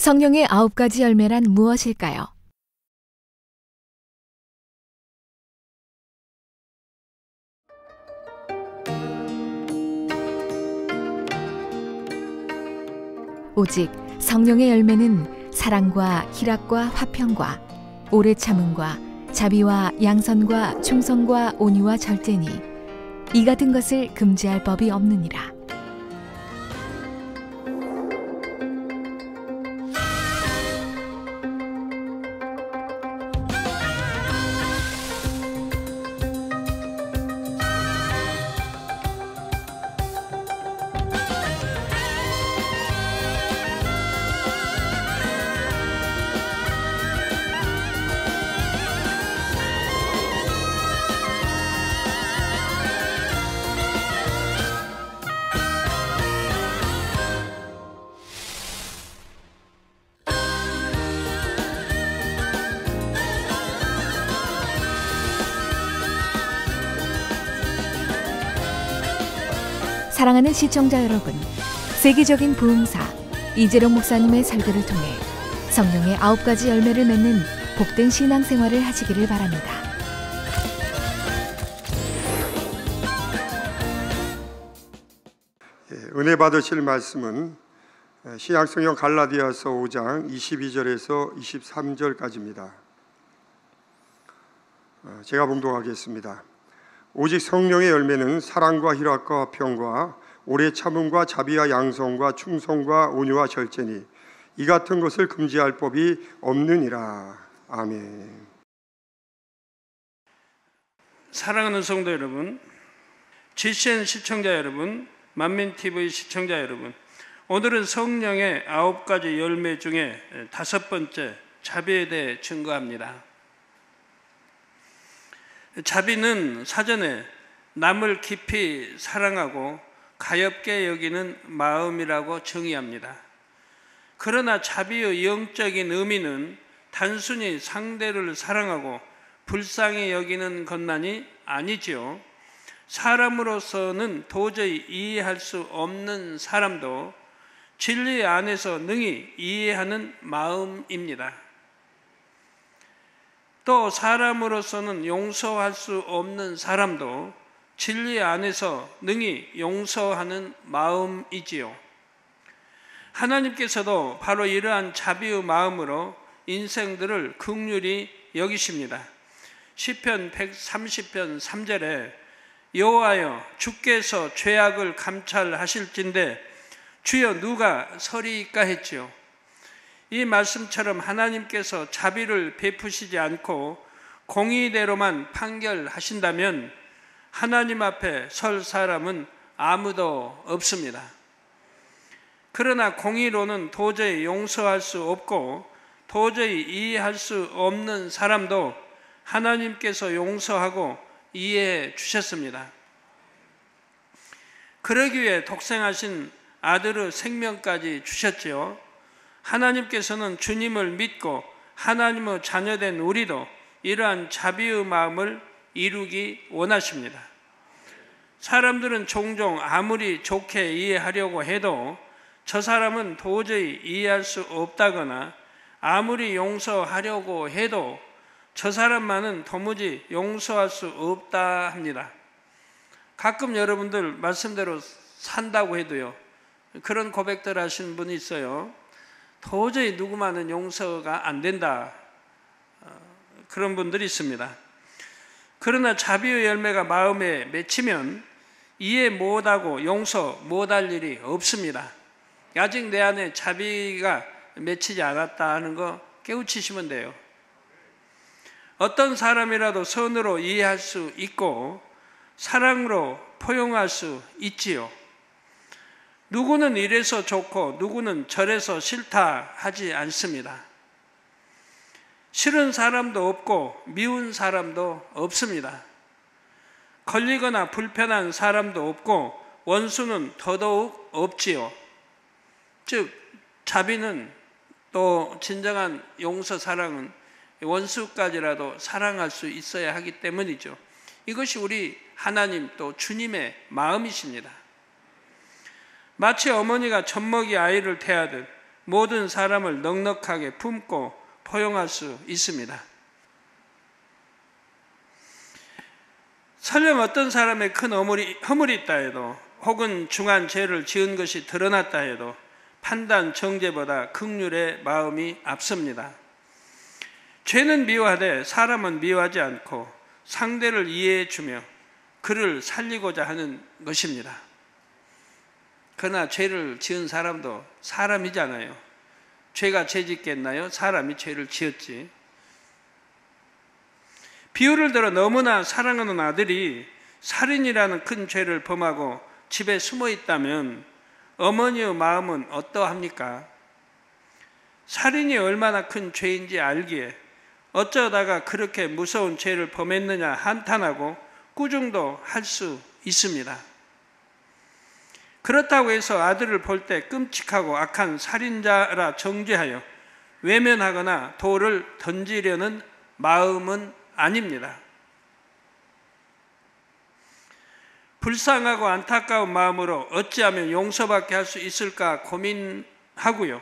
성령의 9가지 열매란 무엇일까요? 오직 성령의 열매는 사랑과 희락과 화평과 오래 참음과 자비와 양선과 충성과 온유와 절제니 이 같은 것을 금지할 법이 없느니라. 사랑하는 시청자 여러분, 세계적인 부흥사 이재룡 목사님의 설교를 통해 성령의 9가지 열매를 맺는 복된 신앙생활을 하시기를 바랍니다. 은혜 받으실 말씀은 신약성경 갈라디아서 5장 22절에서 23절까지입니다. 제가 봉독하겠습니다. 오직 성령의 열매는 사랑과 희락과 평과 오래 참음과 자비와 양성과 충성과 온유와 절제니 이 같은 것을 금지할 법이 없느니라. 아멘. 사랑하는 성도 여러분, GCN 시청자 여러분, 만민TV 시청자 여러분, 오늘은 성령의 9가지 열매 중에 5번째 자비에 대해 증거합니다. 자비는 사전에 남을 깊이 사랑하고 가엾게 여기는 마음이라고 정의합니다. 그러나 자비의 영적인 의미는 단순히 상대를 사랑하고 불쌍히 여기는 것만이 아니지요. 사람으로서는 도저히 이해할 수 없는 사람도 진리 안에서 능히 이해하는 마음입니다. 또 사람으로서는 용서할 수 없는 사람도 진리 안에서 능히 용서하는 마음이지요. 하나님께서도 바로 이러한 자비의 마음으로 인생들을 긍휼히 여기십니다. 시편 130편 3절에 여호와여 주께서 죄악을 감찰하실진대 주여 누가 서리이까 했지요. 이 말씀처럼 하나님께서 자비를 베푸시지 않고 공의대로만 판결하신다면 하나님 앞에 설 사람은 아무도 없습니다. 그러나 공의로는 도저히 용서할 수 없고 도저히 이해할 수 없는 사람도 하나님께서 용서하고 이해해 주셨습니다. 그러기 위해 독생하신 아들의 생명까지 주셨지요. 하나님께서는 주님을 믿고 하나님의 자녀된 우리도 이러한 자비의 마음을 이루기 원하십니다. 사람들은 종종 아무리 좋게 이해하려고 해도 저 사람은 도저히 이해할 수 없다거나 아무리 용서하려고 해도 저 사람만은 도무지 용서할 수 없다 합니다. 가끔 여러분들 말씀대로 산다고 해도요, 그런 고백들 하시는 분이 있어요. 도저히 누구만은 용서가 안 된다, 그런 분들이 있습니다. 그러나 자비의 열매가 마음에 맺히면 이해 못하고 용서 못할 일이 없습니다. 아직 내 안에 자비가 맺히지 않았다 하는 거 깨우치시면 돼요. 어떤 사람이라도 선으로 이해할 수 있고 사랑으로 포용할 수 있지요. 누구는 이래서 좋고 누구는 저래서 싫다 하지 않습니다. 싫은 사람도 없고 미운 사람도 없습니다. 걸리거나 불편한 사람도 없고 원수는 더더욱 없지요. 즉 자비는 또 진정한 용서 사랑은 원수까지라도 사랑할 수 있어야 하기 때문이죠. 이것이 우리 하나님 또 주님의 마음이십니다. 마치 어머니가 젖먹이 아이를 태하듯 모든 사람을 넉넉하게 품고 포용할 수 있습니다. 설령 어떤 사람의 큰 허물이 있다 해도 혹은 중한 죄를 지은 것이 드러났다 해도 판단 정죄보다 긍휼의 마음이 앞섭니다. 죄는 미워하되 사람은 미워하지 않고 상대를 이해해 주며 그를 살리고자 하는 것입니다. 그러나 죄를 지은 사람도 사람이잖아요. 죄가 죄 짓겠나요? 사람이 죄를 지었지. 비유를 들어 너무나 사랑하는 아들이 살인이라는 큰 죄를 범하고 집에 숨어 있다면 어머니의 마음은 어떠합니까? 살인이 얼마나 큰 죄인지 알기에 어쩌다가 그렇게 무서운 죄를 범했느냐 한탄하고 꾸중도 할 수 있습니다. 그렇다고 해서 아들을 볼 때 끔찍하고 악한 살인자라 정죄하여 외면하거나 돌을 던지려는 마음은 아닙니다. 불쌍하고 안타까운 마음으로 어찌하면 용서받게 할 수 있을까 고민하고요.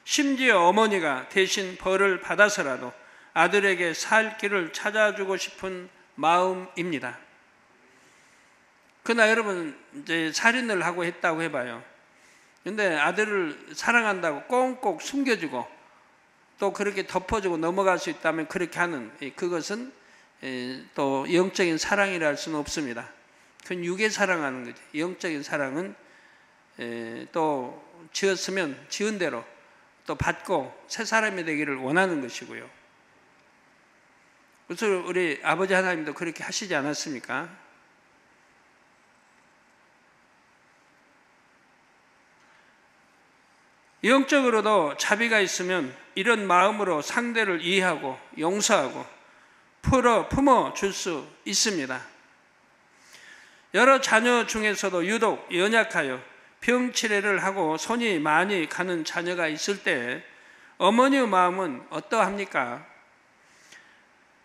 심지어 어머니가 대신 벌을 받아서라도 아들에게 살 길을 찾아주고 싶은 마음입니다. 그러나 여러분 이제 살인을 하고 했다고 해봐요. 근데 아들을 사랑한다고 꽁꽁 숨겨주고 또 그렇게 덮어주고 넘어갈 수 있다면 그렇게 하는 그것은 또 영적인 사랑이라 할 수는 없습니다. 그건 육에 사랑하는 거죠. 영적인 사랑은 또 지었으면 지은 대로 또 받고 새 사람이 되기를 원하는 것이고요. 그래서 우리 아버지 하나님도 그렇게 하시지 않았습니까? 영적으로도 자비가 있으면 이런 마음으로 상대를 이해하고 용서하고 품어줄 수 있습니다. 여러 자녀 중에서도 유독 연약하여 병치레를 하고 손이 많이 가는 자녀가 있을 때 어머니의 마음은 어떠합니까?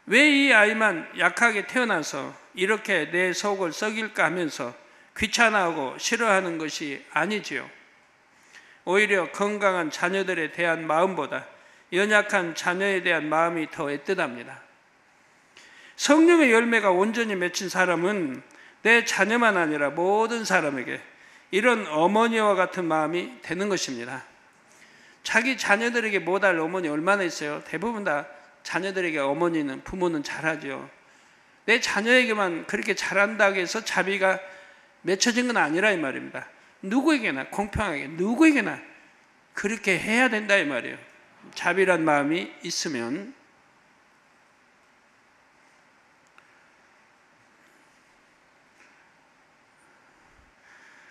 왜 이 아이만 약하게 태어나서 이렇게 내 속을 썩일까 하면서 귀찮아하고 싫어하는 것이 아니지요. 오히려 건강한 자녀들에 대한 마음보다 연약한 자녀에 대한 마음이 더 애틋합니다. 성령의 열매가 온전히 맺힌 사람은 내 자녀만 아니라 모든 사람에게 이런 어머니와 같은 마음이 되는 것입니다. 자기 자녀들에게 못할 어머니 얼마나 있어요? 대부분 다 자녀들에게 부모는 잘하죠. 내 자녀에게만 그렇게 잘한다고 해서 자비가 맺혀진 건 아니라 이 말입니다. 누구에게나 공평하게 누구에게나 그렇게 해야 된다 이 말이에요. 자비란 마음이 있으면.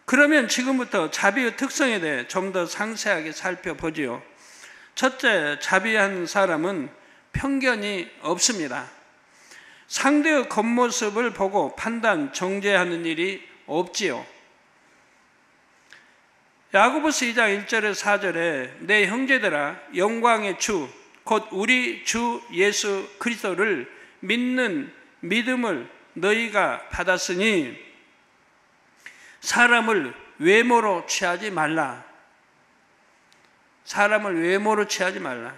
그러면 지금부터 자비의 특성에 대해 좀 더 상세하게 살펴보지요. 첫째, 자비한 사람은 편견이 없습니다. 상대의 겉모습을 보고 판단, 정죄하는 일이 없지요. 야고보서 2장 1절에서 4절에 내 형제들아 영광의 주 곧 우리 주 예수 그리스도를 믿는 믿음을 너희가 받았으니 사람을 외모로 취하지 말라. 사람을 외모로 취하지 말라.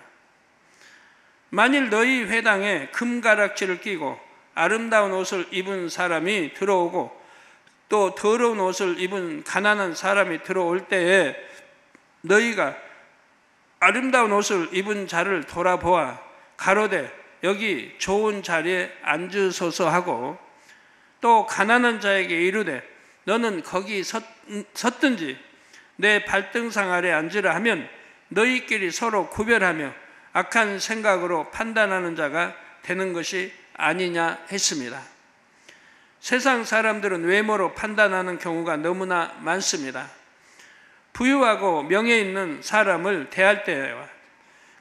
만일 너희 회당에 금가락지를 끼고 아름다운 옷을 입은 사람이 들어오고 또 더러운 옷을 입은 가난한 사람이 들어올 때에 너희가 아름다운 옷을 입은 자를 돌아보아 가로되 여기 좋은 자리에 앉으소서 하고 또 가난한 자에게 이르되 너는 거기 섰든지 내 발등상 아래 앉으라 하면 너희끼리 서로 구별하며 악한 생각으로 판단하는 자가 되는 것이 아니냐 했습니다. 세상 사람들은 외모로 판단하는 경우가 너무나 많습니다. 부유하고 명예 있는 사람을 대할 때와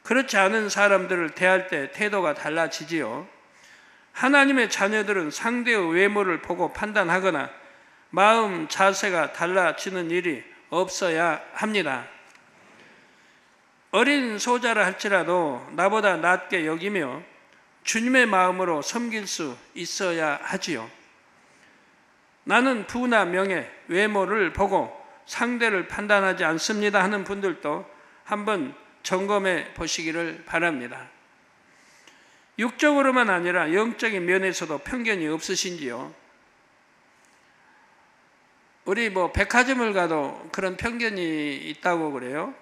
그렇지 않은 사람들을 대할 때 태도가 달라지지요. 하나님의 자녀들은 상대의 외모를 보고 판단하거나 마음 자세가 달라지는 일이 없어야 합니다. 어린 소자라 할지라도 나보다 낮게 여기며 주님의 마음으로 섬길 수 있어야 하지요. 나는 부나 명예, 외모를 보고 상대를 판단하지 않습니다 하는 분들도 한번 점검해 보시기를 바랍니다. 육적으로만 아니라 영적인 면에서도 편견이 없으신지요? 우리 백화점을 가도 그런 편견이 있다고 그래요.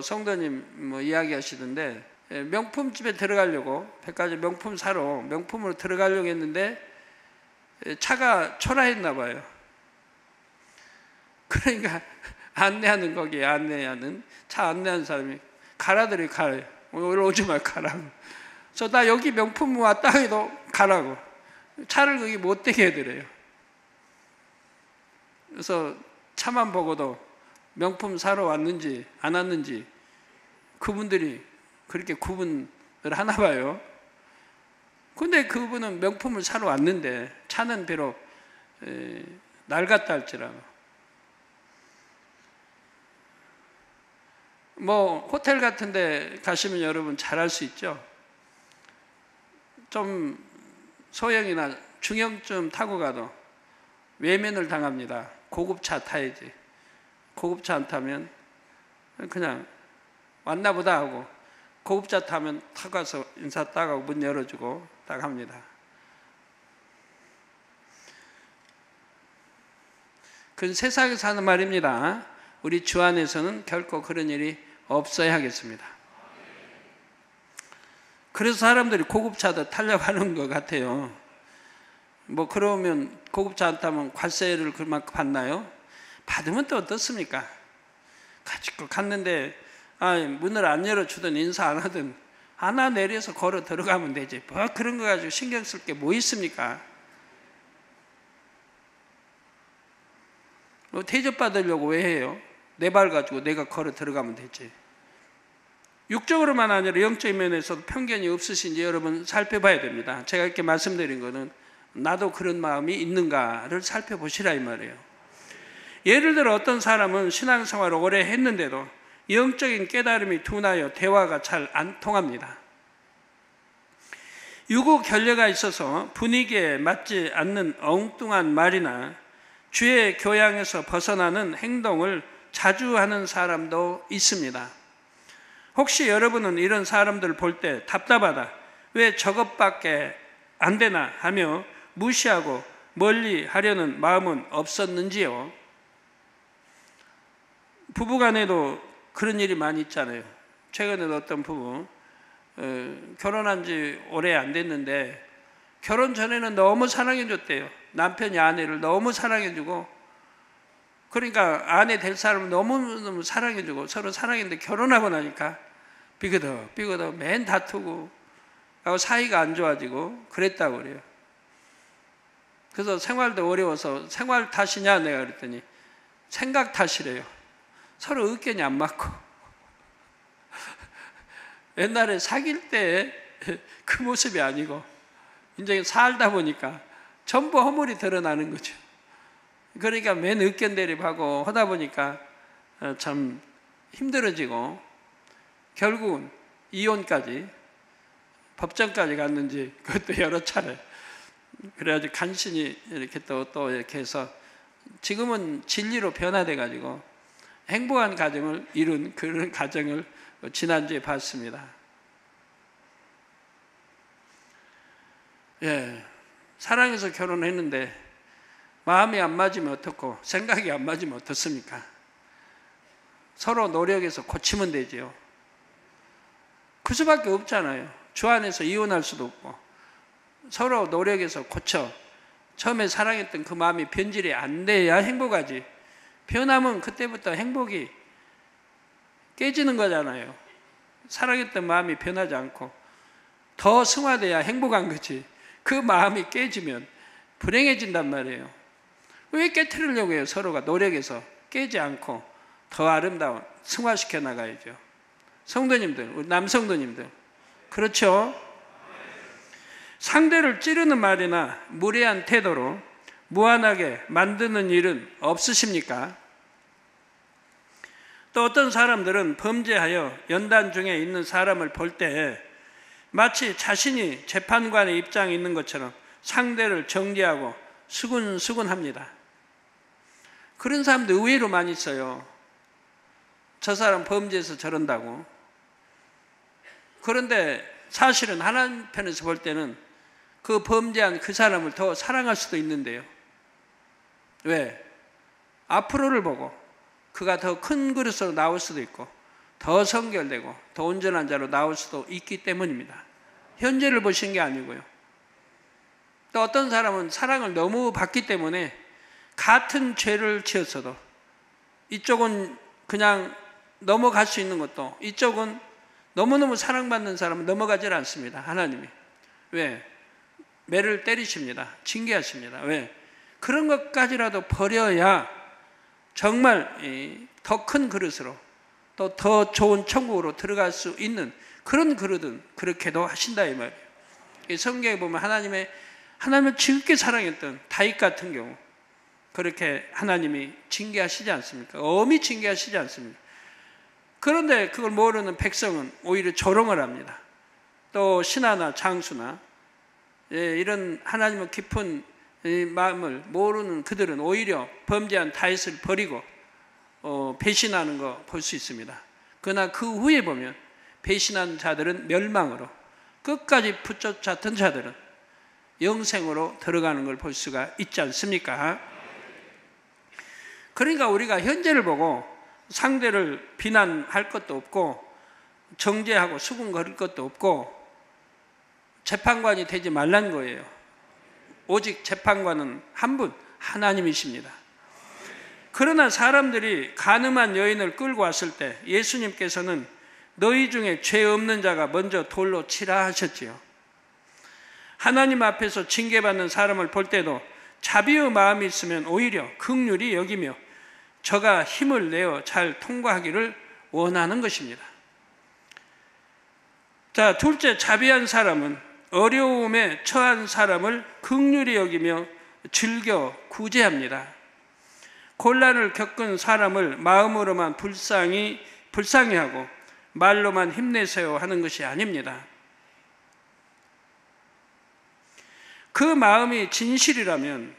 성도님 이야기하시던데, 명품집에 들어가려고, 백화점 명품 사러 명품으로 들어가려고 했는데 차가 초라했나 봐요. 그러니까 거기에 안내하는 차 안내하는 사람이 가라더니 가래요. 오늘 오지 말 가라고. 그래서 나 여기 명품 왔다 해도 가라고. 차를 거기 못 대게 해드려요. 그래서 차만 보고도 명품 사러 왔는지 안 왔는지 그분들이 그렇게 구분을 하나 봐요. 근데 그분은 명품을 사러 왔는데 차는 비록 낡았다 할지라도 호텔 같은 데 가시면 여러분 잘 알 수 있죠. 좀 소형이나 중형쯤 타고 가도 외면을 당합니다. 고급차 타야지. 고급차 안 타면 그냥 왔나 보다 하고, 고급차 타면 타고 가서 인사 딱 하고 문 열어주고 딱 합니다. 그건 세상에서 하는 말입니다. 우리 주 안에서는 결코 그런 일이 없어야 하겠습니다. 그래서 사람들이 고급차도 타려고 하는 것 같아요. 그러면 고급차 안 타면 관세를 그만큼 받나요? 받으면 또 어떻습니까? 가지고 갔는데 문을 안 열어주든 인사 안 하든 하나 내려서 걸어 들어가면 되지. 그런 거 가지고 신경 쓸 게 뭐 있습니까? 대접받으려고 왜 해요? 내 발 가지고 내가 걸어 들어가면 되지. 육적으로만 아니라 영적인 면에서도 편견이 없으신지 여러분 살펴봐야 됩니다. 제가 이렇게 말씀드린 거는 나도 그런 마음이 있는가를 살펴보시라 이 말이에요. 예를 들어 어떤 사람은 신앙생활을 오래 했는데도 영적인 깨달음이 둔하여 대화가 잘 안 통합니다. 유구 결례가 있어서 분위기에 맞지 않는 엉뚱한 말이나 주의 교양에서 벗어나는 행동을 자주 하는 사람도 있습니다. 혹시 여러분은 이런 사람들을 볼 때 답답하다, 왜 저것밖에 안 되나 하며 무시하고 멀리 하려는 마음은 없었는지요? 부부간에도 그런 일이 많이 있잖아요. 최근에도 어떤 부부 결혼한 지 오래 안 됐는데 결혼 전에는 너무 사랑해줬대요. 남편이 아내를 너무 사랑해주고, 그러니까 아내 될 사람을 너무너무 사랑해주고 서로 사랑했는데 결혼하고 나니까 삐그덕 맨 다투고 하고 사이가 안 좋아지고 그랬다고 그래요. 그래서 생활도 어려워서 생활 탓이냐 내가 그랬더니 생각 탓이래요. 서로 의견이 안 맞고. 옛날에 사귈 때 그 모습이 아니고 이제 살다 보니까 전부 허물이 드러나는 거죠. 그러니까 맨 의견 대립하고 하다 보니까 참 힘들어지고 결국은 이혼까지 법정까지 갔는지 그것도 여러 차례 그래가지고 간신히 이렇게 또 이렇게 해서 지금은 진리로 변화돼 가지고 행복한 가정을 이룬 그런 가정을 지난주에 봤습니다. 사랑해서 결혼했는데 마음이 안 맞으면 어떻고 생각이 안 맞으면 어떻습니까? 서로 노력해서 고치면 되지요. 그 수밖에 없잖아요. 주 안에서 이혼할 수도 없고 서로 노력해서 고쳐. 처음에 사랑했던 그 마음이 변질이 안 돼야 행복하지. 변하면 그때부터 행복이 깨지는 거잖아요. 사랑했던 마음이 변하지 않고 더 승화돼야 행복한 거지. 그 마음이 깨지면 불행해진단 말이에요. 왜 깨트리려고 해요? 서로가 노력해서 깨지 않고 더 아름다운 승화시켜 나가야죠. 성도님들, 우리 남성도님들, 그렇죠? 상대를 찌르는 말이나 무례한 태도로 무한하게 만드는 일은 없으십니까? 또 어떤 사람들은 범죄하여 연단 중에 있는 사람을 볼 때 마치 자신이 재판관의 입장에 있는 것처럼 상대를 정죄하고 수군수군합니다. 그런 사람도 의외로 많이 있어요. 저 사람 범죄해서 저런다고. 그런데 사실은 하나님 편에서 볼 때는 그 범죄한 그 사람을 더 사랑할 수도 있는데요. 왜? 앞으로를 보고 그가 더 큰 그릇으로 나올 수도 있고 더 성결되고 더 온전한 자로 나올 수도 있기 때문입니다. 현재를 보신 게 아니고요. 또 어떤 사람은 사랑을 너무 받기 때문에 같은 죄를 지었어도 이쪽은 그냥 넘어갈 수 있는 것도 이쪽은 너무너무 사랑받는 사람은 넘어가질 않습니다. 하나님이. 왜? 매를 때리십니다. 징계하십니다. 왜? 그런 것까지라도 버려야 정말 더 큰 그릇으로 또 더 좋은 천국으로 들어갈 수 있는 그런 그릇은 그렇게도 하신다 이 말이에요. 성경에 보면 하나님을 지극히 사랑했던 다윗 같은 경우 그렇게 하나님이 징계하시지 않습니까? 엄히 징계하시지 않습니까? 그런데 그걸 모르는 백성은 오히려 조롱을 합니다. 또 신하나 장수나 이런 하나님의 깊은 마음을 모르는 그들은 오히려 범죄한 다윗을 버리고 배신하는 거 볼 수 있습니다. 그러나 그 후에 보면 배신한 자들은 멸망으로 끝까지 붙잡혔던 자들은 영생으로 들어가는 걸 볼 수가 있지 않습니까? 그러니까 우리가 현재를 보고 상대를 비난할 것도 없고 정죄하고 수군 거릴 것도 없고 재판관이 되지 말란 거예요. 오직 재판관은 한 분, 하나님이십니다. 그러나 사람들이 간음한 여인을 끌고 왔을 때 예수님께서는 너희 중에 죄 없는 자가 먼저 돌로 치라 하셨지요. 하나님 앞에서 징계받는 사람을 볼 때도 자비의 마음이 있으면 오히려 긍휼히 여기며 저가 힘을 내어 잘 통과하기를 원하는 것입니다. 자, 둘째, 자비한 사람은 어려움에 처한 사람을 긍휼히 여기며 즐겨 구제합니다. 곤란을 겪은 사람을 마음으로만 불쌍히하고 말로만 힘내세요 하는 것이 아닙니다. 그 마음이 진실이라면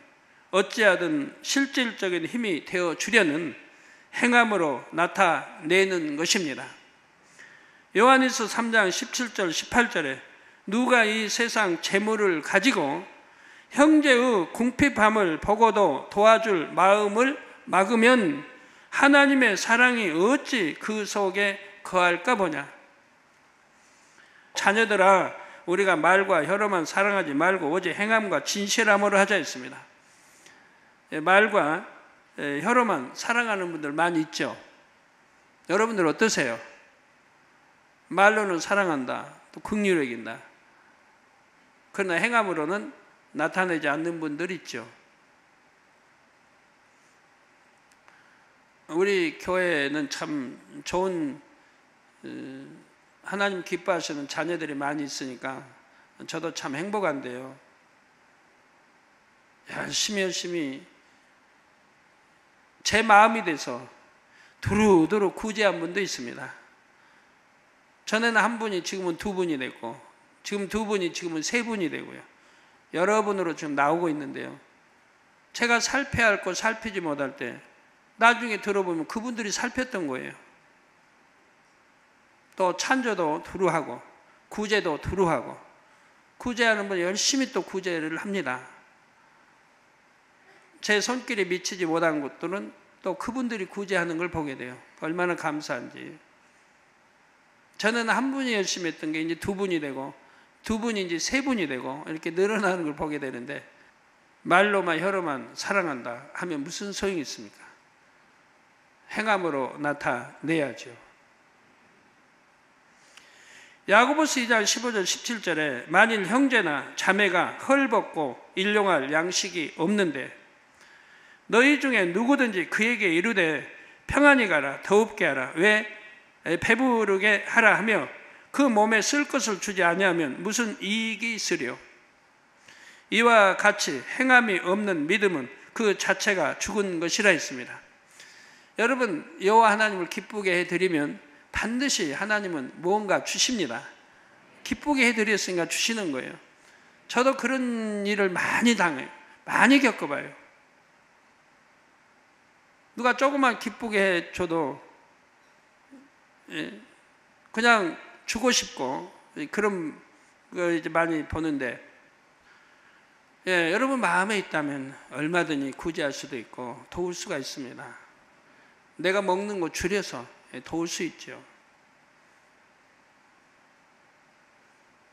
어찌하든 실질적인 힘이 되어 주려는 행함으로 나타내는 것입니다. 요한일서 3장 17절 18절에 누가 이 세상 재물을 가지고 형제의 궁핍함을 보고도 도와줄 마음을 막으면 하나님의 사랑이 어찌 그 속에 거할까 보냐. 자녀들아, 우리가 말과 혀로만 사랑하지 말고 오직 행함과 진실함으로 하자 했습니다. 말과 혀로만 사랑하는 분들 많이 있죠. 여러분들 어떠세요? 말로는 사랑한다, 또 긍휼히 여긴다. 그러나 행함으로는 나타내지 않는 분들 있죠. 우리 교회는 참 좋은 하나님 기뻐하시는 자녀들이 많이 있으니까 저도 참 행복한데요. 열심히 제 마음이 돼서 두루두루 구제한 분도 있습니다. 전에는 한 분이 지금은 두 분이 됐고 지금 두 분이 지금은 세 분이 되고요. 여러 분으로 지금 나오고 있는데요. 제가 살펴야 할 것 살피지 못할 때 나중에 들어보면 그분들이 살폈던 거예요. 또 찬조도 두루 하고 구제도 두루 하고 구제하는 분 열심히 또 구제를 합니다. 제 손길에 미치지 못한 것들은 또 그분들이 구제하는 걸 보게 돼요. 얼마나 감사한지. 저는 한 분이 열심히 했던 게 이제 두 분이 되고 두 분이 이제 세 분이 되고 이렇게 늘어나는 걸 보게 되는데 말로만 혀로만 사랑한다 하면 무슨 소용이 있습니까? 행함으로 나타내야죠. 야고보서 2장 15절 17절에 만일 형제나 자매가 헐벗고 일용할 양식이 없는데 너희 중에 누구든지 그에게 이르되 평안히 가라 더웁게 하라 왜 배부르게 하라 하며 그 몸에 쓸 것을 주지 아니하면 무슨 이익이 있으리요. 이와 같이 행함이 없는 믿음은 그 자체가 죽은 것이라 했습니다. 여러분, 여호와 하나님을 기쁘게 해드리면 반드시 하나님은 무언가 주십니다. 기쁘게 해드렸으니까 주시는 거예요. 저도 그런 일을 많이 당해요. 많이 겪어봐요. 누가 조금만 기쁘게 해줘도 그냥 주고 싶고 그런 거 이제 많이 보는데, 여러분 마음에 있다면 얼마든지 구제할 수도 있고 도울 수가 있습니다. 내가 먹는 거 줄여서 도울 수 있죠.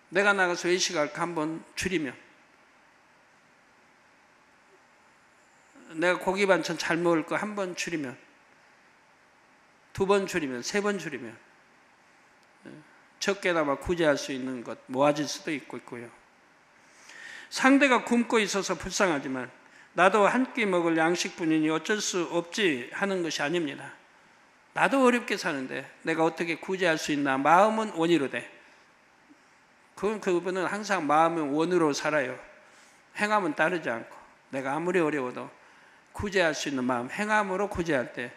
내가 나가서 외식할 거 한번 줄이면, 내가 고기 반찬 잘 먹을 거 한 번 줄이면, 2번 줄이면, 3번 줄이면 적게나마 구제할 수 있는 것 모아질 수도 있고요. 상대가 굶고 있어서 불쌍하지만 나도 한 끼 먹을 양식뿐이니 어쩔 수 없지 하는 것이 아닙니다. 나도 어렵게 사는데 내가 어떻게 구제할 수 있나. 마음은 원이로 돼. 그분은 항상 마음은 원으로 살아요. 행함은 따르지 않고. 내가 아무리 어려워도 구제할 수 있는 마음, 행함으로 구제할 때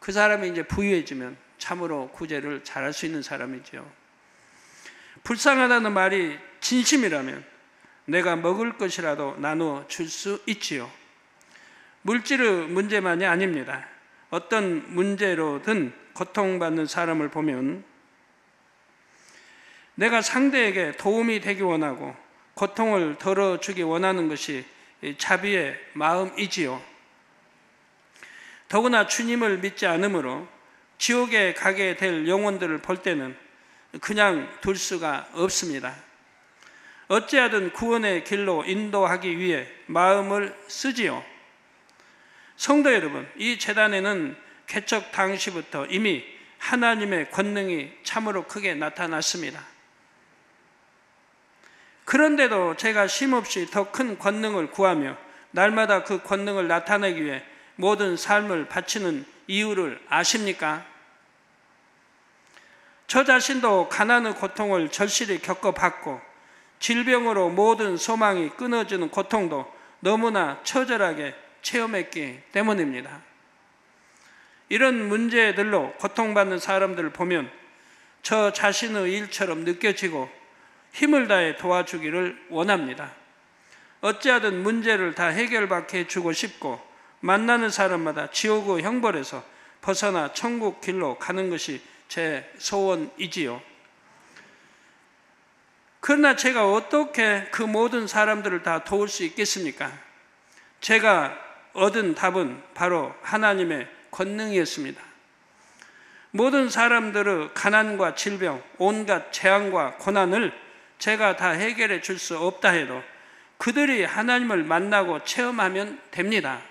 그 사람이 이제 부유해지면 참으로 구제를 잘할 수 있는 사람이죠. 불쌍하다는 말이 진심이라면 내가 먹을 것이라도 나누어 줄 수 있지요. 물질의 문제만이 아닙니다. 어떤 문제로든 고통받는 사람을 보면 내가 상대에게 도움이 되기 원하고 고통을 덜어주기 원하는 것이 자비의 마음이지요. 더구나 주님을 믿지 않으므로 지옥에 가게 될 영혼들을 볼 때는 그냥 둘 수가 없습니다. 어찌하든 구원의 길로 인도하기 위해 마음을 쓰지요. 성도 여러분, 이 제단에는 개척 당시부터 이미 하나님의 권능이 참으로 크게 나타났습니다. 그런데도 제가 쉼없이 더 큰 권능을 구하며 날마다 그 권능을 나타내기 위해 모든 삶을 바치는 이유를 아십니까? 저 자신도 가난의 고통을 절실히 겪어봤고 질병으로 모든 소망이 끊어지는 고통도 너무나 처절하게 체험했기 때문입니다. 이런 문제들로 고통받는 사람들을 보면 저 자신의 일처럼 느껴지고 힘을 다해 도와주기를 원합니다. 어찌하든 문제를 다 해결받게 해주고 싶고 만나는 사람마다 지옥의 형벌에서 벗어나 천국 길로 가는 것이 제 소원이지요. 그러나 제가 어떻게 그 모든 사람들을 다 도울 수 있겠습니까? 제가 얻은 답은 바로 하나님의 권능이었습니다. 모든 사람들의 가난과 질병, 온갖 재앙과 고난을 제가 다 해결해 줄 수 없다 해도 그들이 하나님을 만나고 체험하면 됩니다.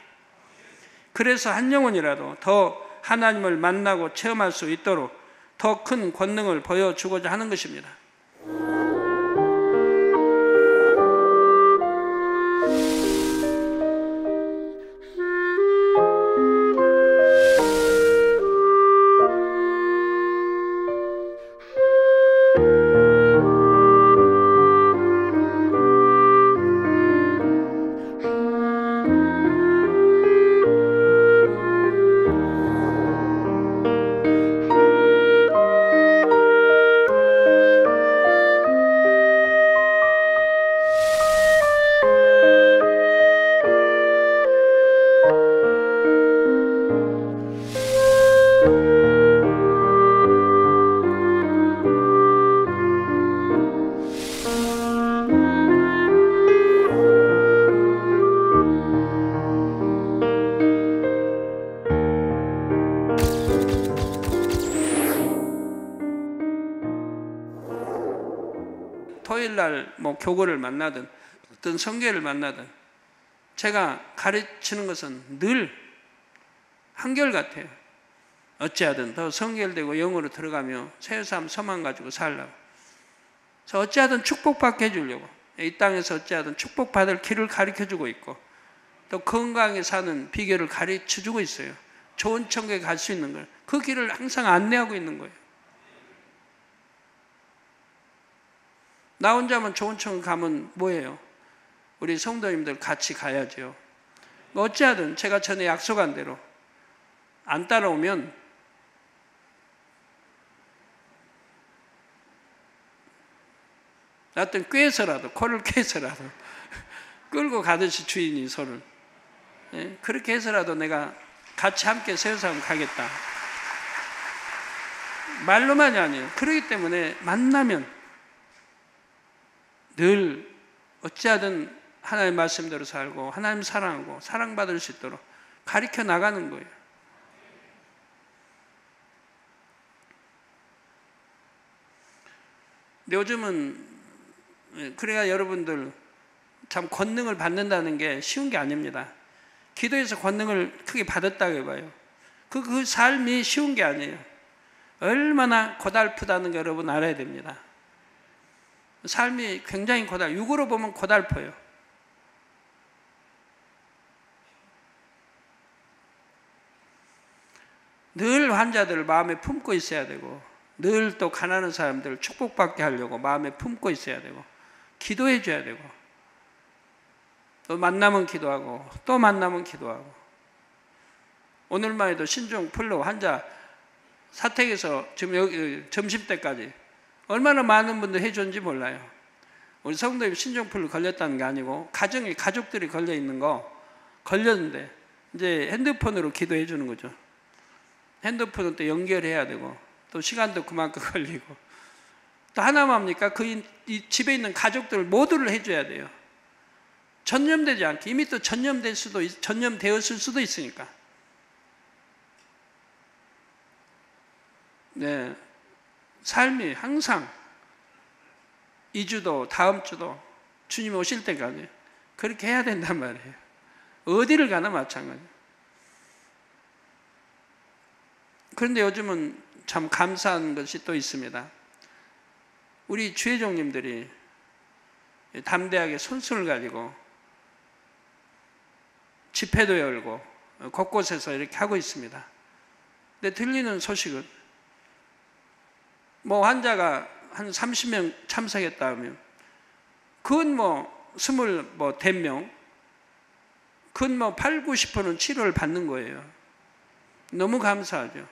그래서 한 영혼이라도 더 하나님을 만나고 체험할 수 있도록 더 큰 권능을 보여주고자 하는 것입니다. 토요일날 교구를 만나든 어떤 성경을 만나든 제가 가르치는 것은 늘 한결같아요. 어찌하든 더 성결되고 영으로 들어가며 새삼 소망 가지고 살라고. 저 어찌하든 축복받게 해주려고 이 땅에서 어찌하든 축복받을 길을 가르쳐주고 있고 또 건강하게 사는 비결을 가르쳐주고 있어요. 좋은 천국에 갈 수 있는 걸 그 길을 항상 안내하고 있는 거예요. 나 혼자만 좋은 천국 가면 뭐예요? 우리 성도님들 같이 가야죠. 어찌하든 제가 전에 약속한 대로 안 따라오면 어떤 꿰서라도 코를 꿰서라도 끌고 가듯이 주인이 손을 그렇게 해서라도 내가 같이 함께 세우사람 가겠다. 말로만이 아니에요. 그렇기 때문에 만나면 늘 어찌하든 하나님의 말씀대로 살고 하나님 사랑하고 사랑받을 수 있도록 가르쳐 나가는 거예요. 근데 요즘은 그래야 여러분들 참 권능을 받는다는 게 쉬운 게 아닙니다. 기도에서 권능을 크게 받았다고 해봐요. 그 삶이 쉬운 게 아니에요. 얼마나 고달프다는 게 여러분 알아야 됩니다. 삶이 굉장히 육으로 보면 고달퍼요. 늘 환자들을 마음에 품고 있어야 되고, 늘 또 가난한 사람들을 축복받게 하려고 마음에 품고 있어야 되고, 기도해 줘야 되고, 또 만나면 기도하고, 또 만나면 기도하고. 오늘만 해도 신종플루 환자 사택에서 지금 여기 점심때까지 얼마나 많은 분들 해줬는지 몰라요. 우리 성도님 신종플루 걸렸다는 게 아니고 가족들이 걸려 있는 거 걸렸는데 이제 핸드폰으로 기도해 주는 거죠. 핸드폰은 또 연결해야 되고 또 시간도 그만큼 걸리고 또 하나만 합니까? 이 집에 있는 가족들 모두를 해줘야 돼요. 전염되지 않게. 이미 또 전염되었을 수도 있으니까. 네, 삶이 항상 2주도 다음 주도 주님 오실 때까지 그렇게 해야 된단 말이에요. 어디를 가나 마찬가지예요. 그런데 요즘은 참 감사한 것이 또 있습니다. 우리 주회종님들이 담대하게 손수를 가지고 집회도 열고 곳곳에서 이렇게 하고 있습니다. 근데 들리는 소식은 뭐 환자가 한 30명 참석했다 하면 그건 뭐 20명 그건 뭐 8, 90%는 치료를 받는 거예요. 너무 감사하죠.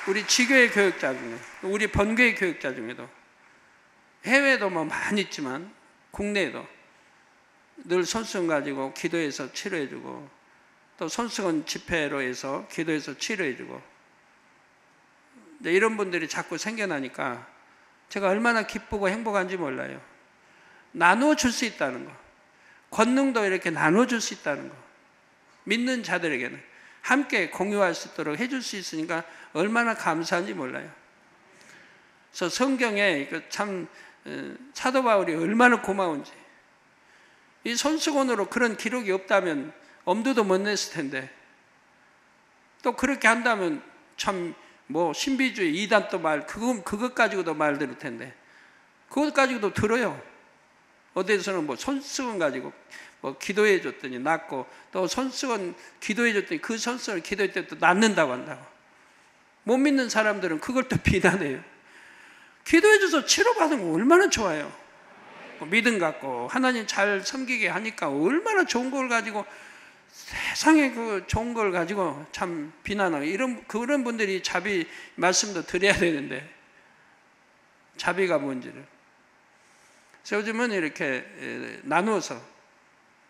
우리 지교회 교육자 중에, 우리 번교회 교육자 중에도 해외도 뭐 많이 있지만 국내에도 늘 손수건 가지고 기도해서 치료해주고 또 손수건 집회로 해서 기도해서 치료해주고 이런 분들이 자꾸 생겨나니까 제가 얼마나 기쁘고 행복한지 몰라요. 나누어줄 수 있다는 거, 권능도 이렇게 나눠줄 수 있다는 거, 믿는 자들에게는 함께 공유할 수 있도록 해줄 수 있으니까 얼마나 감사한지 몰라요. 그래서 성경에 참 사도 바울이 얼마나 고마운지, 이 손수건으로 그런 기록이 없다면 엄두도 못 냈을 텐데 또 그렇게 한다면 참 뭐 신비주의 이단 또 그것 가지고도 말 들을 텐데 그것 가지고도 들어요. 어디에서는 뭐 손수건 가지고 뭐 기도해 줬더니 낫고 또 손수건 기도해 줬더니 그 손수건 기도할 때 또 낫는다고 한다고. 못 믿는 사람들은 그걸 또 비난해요. 기도해 줘서 치료받으면 얼마나 좋아요. 믿음 갖고 하나님 잘 섬기게 하니까 얼마나 좋은 걸 가지고 세상에 그 좋은 걸 가지고 참 비난하고 그런 분들이 자비 말씀도 드려야 되는데 자비가 뭔지를. 그래서 요즘은 이렇게 나누어서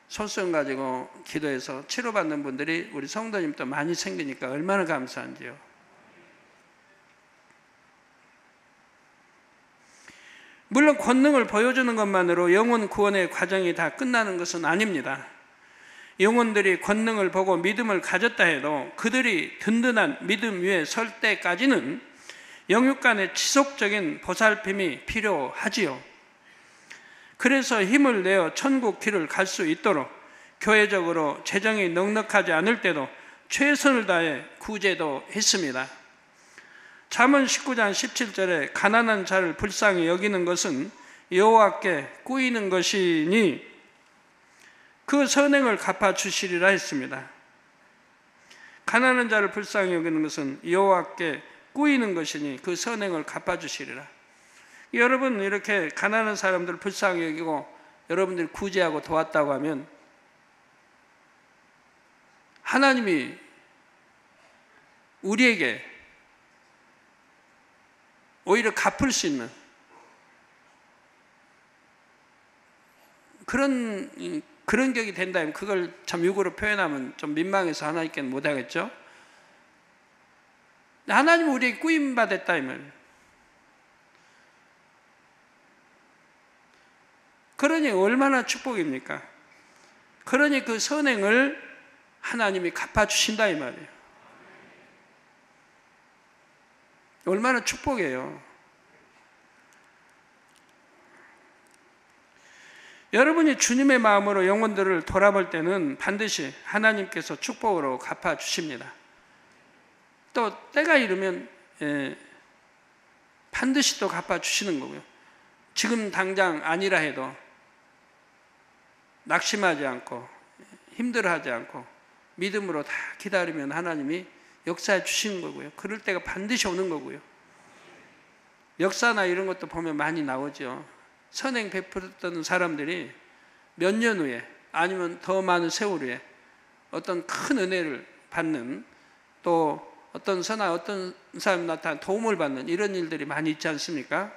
손수건 가지고 기도해서 치료받는 분들이 우리 성도님도 많이 생기니까 얼마나 감사한지요. 물론 권능을 보여주는 것만으로 영혼 구원의 과정이 다 끝나는 것은 아닙니다. 영혼들이 권능을 보고 믿음을 가졌다 해도 그들이 든든한 믿음 위에 설 때까지는 영육 간의 지속적인 보살핌이 필요하지요. 그래서 힘을 내어 천국 길을 갈 수 있도록 교회적으로 재정이 넉넉하지 않을 때도 최선을 다해 구제도 했습니다. 잠언 19장 17절에 가난한 자를 불쌍히 여기는 것은 여호와께 꾸이는 것이니 그 선행을 갚아주시리라 했습니다. 가난한 자를 불쌍히 여기는 것은 여호와께 꾸이는 것이니 그 선행을 갚아주시리라. 여러분 이렇게 가난한 사람들을 불쌍히 여기고 여러분들이 구제하고 도왔다고 하면 하나님이 우리에게 오히려 갚을 수 있는 그런 격이 된다면 그걸 참 육으로 표현하면 좀 민망해서 하나님께는 못하겠죠. 하나님은 우리에게 구임받았다 이 말이에요. 그러니 얼마나 축복입니까? 그러니 그 선행을 하나님이 갚아주신다 이 말이에요. 얼마나 축복이에요. 여러분이 주님의 마음으로 영혼들을 돌아볼 때는 반드시 하나님께서 축복으로 갚아주십니다. 또 때가 이르면 반드시 또 갚아주시는 거고요. 지금 당장 아니라 해도 낙심하지 않고 힘들어하지 않고 믿음으로 다 기다리면 하나님이 역사해 주시는 거고요. 그럴 때가 반드시 오는 거고요. 역사나 이런 것도 보면 많이 나오죠. 선행 베풀었던 사람들이 몇 년 후에 아니면 더 많은 세월 후에 어떤 큰 은혜를 받는, 또 어떤 선한 어떤 사람이 나타나 도움을 받는 이런 일들이 많이 있지 않습니까?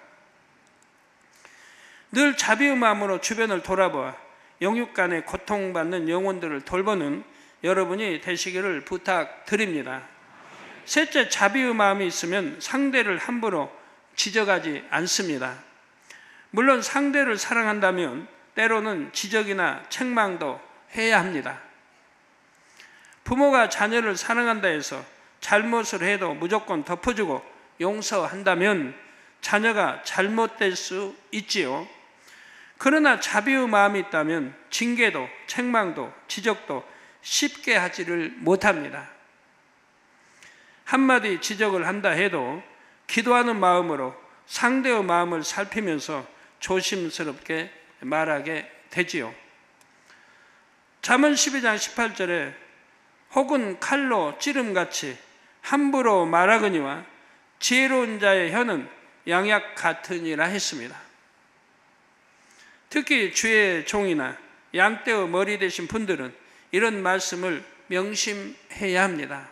늘 자비의 마음으로 주변을 돌아보아 영육 간에 고통받는 영혼들을 돌보는 여러분이 되시기를 부탁드립니다. 셋째, 자비의 마음이 있으면 상대를 함부로 지적하지 않습니다. 물론 상대를 사랑한다면 때로는 지적이나 책망도 해야 합니다. 부모가 자녀를 사랑한다 해서 잘못을 해도 무조건 덮어주고 용서한다면 자녀가 잘못될 수 있지요. 그러나 자비의 마음이 있다면 징계도 책망도 지적도 쉽게 하지를 못합니다. 한마디 지적을 한다 해도 기도하는 마음으로 상대의 마음을 살피면서 조심스럽게 말하게 되지요. 잠언 12장 18절에 혹은 칼로 찌름같이 함부로 말하거니와 지혜로운 자의 혀는 양약 같으니라 했습니다. 특히 주의 종이나 양떼의 머리 되신 분들은 이런 말씀을 명심해야 합니다.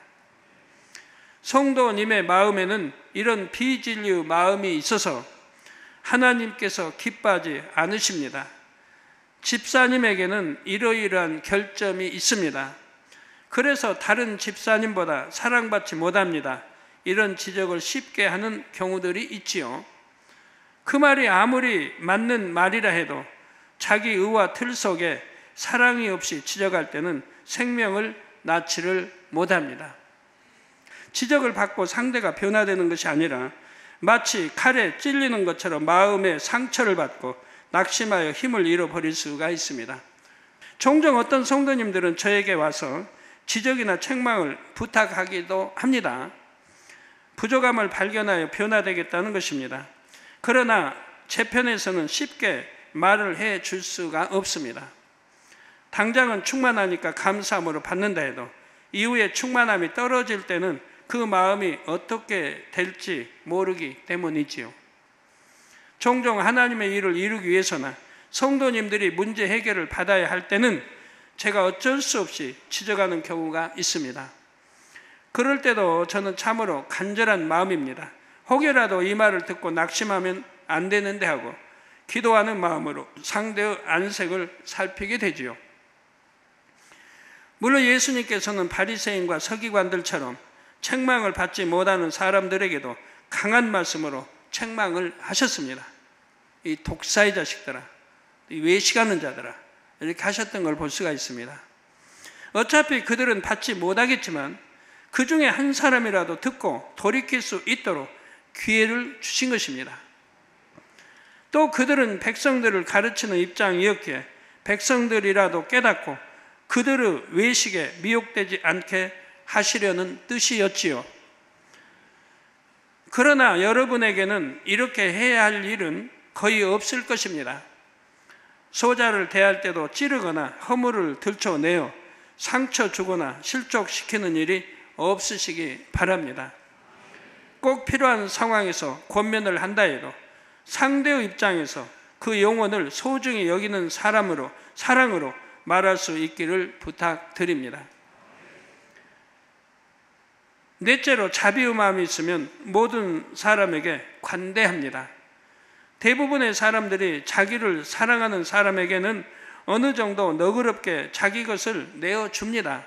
성도님의 마음에는 이런 비진리의 마음이 있어서 하나님께서 기뻐하지 않으십니다. 집사님에게는 이러이러한 결점이 있습니다. 그래서 다른 집사님보다 사랑받지 못합니다. 이런 지적을 쉽게 하는 경우들이 있지요. 그 말이 아무리 맞는 말이라 해도 자기 의와 틀 속에 사랑이 없이 지적할 때는 생명을 낳지를 못합니다. 지적을 받고 상대가 변화되는 것이 아니라 마치 칼에 찔리는 것처럼 마음의 상처를 받고 낙심하여 힘을 잃어버릴 수가 있습니다. 종종 어떤 성도님들은 저에게 와서 지적이나 책망을 부탁하기도 합니다. 부족함을 발견하여 변화되겠다는 것입니다. 그러나 제 편에서는 쉽게 말을 해 줄 수가 없습니다. 당장은 충만하니까 감사함으로 받는다 해도 이후에 충만함이 떨어질 때는 그 마음이 어떻게 될지 모르기 때문이지요. 종종 하나님의 일을 이루기 위해서나 성도님들이 문제 해결을 받아야 할 때는 제가 어쩔 수 없이 지적하는 경우가 있습니다. 그럴 때도 저는 참으로 간절한 마음입니다. 혹여라도 이 말을 듣고 낙심하면 안 되는데 하고 기도하는 마음으로 상대의 안색을 살피게 되지요. 물론 예수님께서는 바리새인과 서기관들처럼 책망을 받지 못하는 사람들에게도 강한 말씀으로 책망을 하셨습니다. 이 독사의 자식들아, 이 외식하는 자들아, 이렇게 하셨던 걸 볼 수가 있습니다. 어차피 그들은 받지 못하겠지만 그 중에 한 사람이라도 듣고 돌이킬 수 있도록 기회를 주신 것입니다. 또 그들은 백성들을 가르치는 입장이었기에 백성들이라도 깨닫고 그들의 외식에 미혹되지 않게 하시려는 뜻이었지요. 그러나 여러분에게는 이렇게 해야 할 일은 거의 없을 것입니다. 소자를 대할 때도 찌르거나 허물을 들춰내어 상처 주거나 실족시키는 일이 없으시기 바랍니다. 꼭 필요한 상황에서 권면을 한다 해도 상대의 입장에서 그 영혼을 소중히 여기는 사람으로, 사랑으로 말할 수 있기를 부탁드립니다. 넷째로 자비의 마음이 있으면 모든 사람에게 관대합니다. 대부분의 사람들이 자기를 사랑하는 사람에게는 어느 정도 너그럽게 자기 것을 내어줍니다.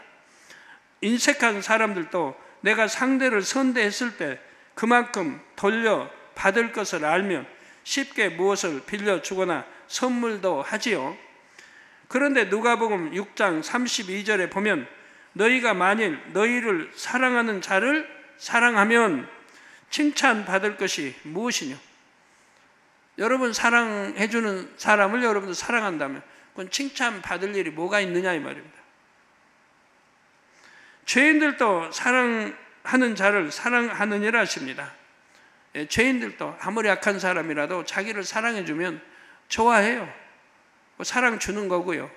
인색한 사람들도 내가 상대를 선대했을 때 그만큼 돌려 받을 것을 알면 쉽게 무엇을 빌려주거나 선물도 하지요. 그런데 누가복음 6장 32절에 보면 너희가 만일 너희를 사랑하는 자를 사랑하면 칭찬받을 것이 무엇이뇨? 여러분 사랑해주는 사람을 여러분도 사랑한다면 그건 칭찬받을 일이 뭐가 있느냐 이 말입니다. 죄인들도 사랑하는 자를 사랑하느니라 하십니다. 죄인들도 아무리 악한 사람이라도 자기를 사랑해주면 좋아해요. 사랑 주는 거고요.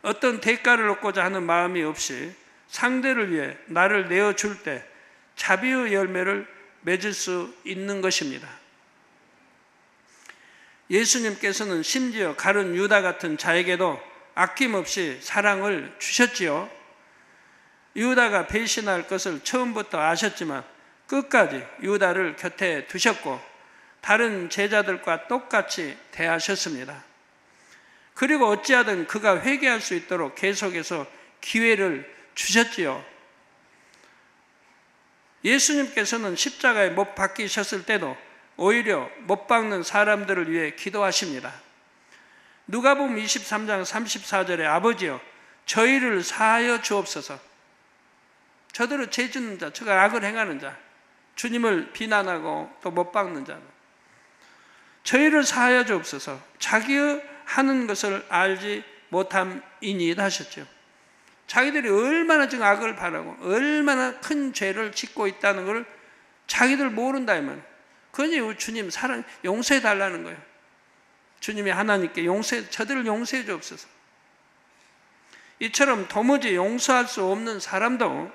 어떤 대가를 얻고자 하는 마음이 없이 상대를 위해 나를 내어줄 때 자비의 열매를 맺을 수 있는 것입니다. 예수님께서는 심지어 가룟 유다 같은 자에게도 아낌없이 사랑을 주셨지요. 유다가 배신할 것을 처음부터 아셨지만 끝까지 유다를 곁에 두셨고 다른 제자들과 똑같이 대하셨습니다. 그리고 어찌하든 그가 회개할 수 있도록 계속해서 기회를 주셨지요. 예수님께서는 십자가에 못 박히셨을 때도 오히려 못 박는 사람들을 위해 기도하십니다. 누가복음 23장 34절에 아버지여 저희를 사하여 주옵소서. 저들은 죄 짓는 자, 저가 악을 행하는 자, 주님을 비난하고 또 못 박는 자, 저희를 사하여 주옵소서. 자기의 하는 것을 알지 못함이니이다 하셨죠. 자기들이 얼마나 지금 악을 바라고 얼마나 큰 죄를 짓고 있다는 걸 자기들 모른다 이 말이에요. 그러니 주님 사랑 용서해 달라는 거예요. 주님이 하나님께 저들을 용서해 주옵소서. 이처럼 도무지 용서할 수 없는 사람도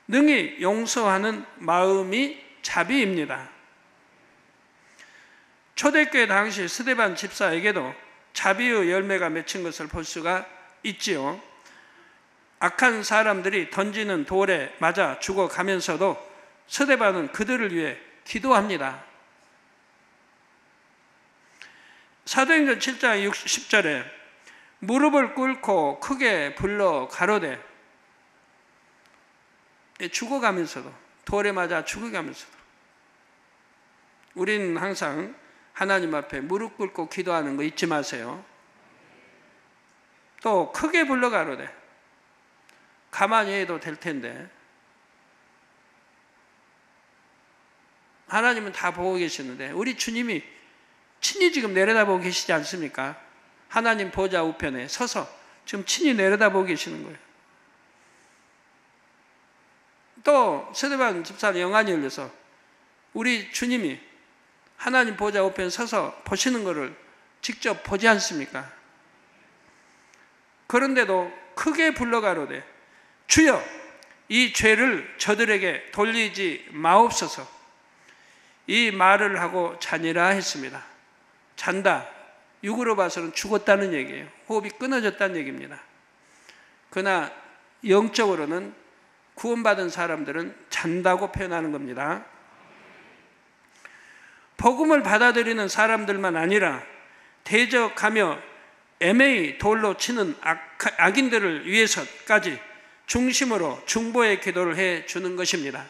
능히 용서하는 마음이 자비입니다. 초대교회 당시 스데반 집사에게도 자비의 열매가 맺힌 것을 볼 수가 있지요. 악한 사람들이 던지는 돌에 맞아 죽어가면서도 스데반은 그들을 위해 기도합니다. 사도행전 7장 60절에 무릎을 꿇고 크게 불러 가로되, 죽어가면서도 돌에 맞아 죽어가면서도 우리는 항상 하나님 앞에 무릎 꿇고 기도하는 거 잊지 마세요. 또 크게 불러 가로되, 가만히 해도 될 텐데 하나님은 다 보고 계시는데 우리 주님이 친히 지금 내려다보고 계시지 않습니까? 하나님 보좌 우편에 서서 지금 친히 내려다보고 계시는 거예요. 또 스데반 집사는 영안이 열려서 우리 주님이 하나님 보좌 우편에 서서 보시는 것을 직접 보지 않습니까? 그런데도 크게 불러 가로되 주여 이 죄를 저들에게 돌리지 마옵소서. 이 말을 하고 자니라 했습니다. 잔다, 육으로 봐서는 죽었다는 얘기예요. 호흡이 끊어졌다는 얘기입니다. 그러나 영적으로는 구원받은 사람들은 잔다고 표현하는 겁니다. 복음을 받아들이는 사람들만 아니라 대적하며 애매히 돌로 치는 악인들을 위해서까지 중심으로 중보의 기도를 해주는 것입니다.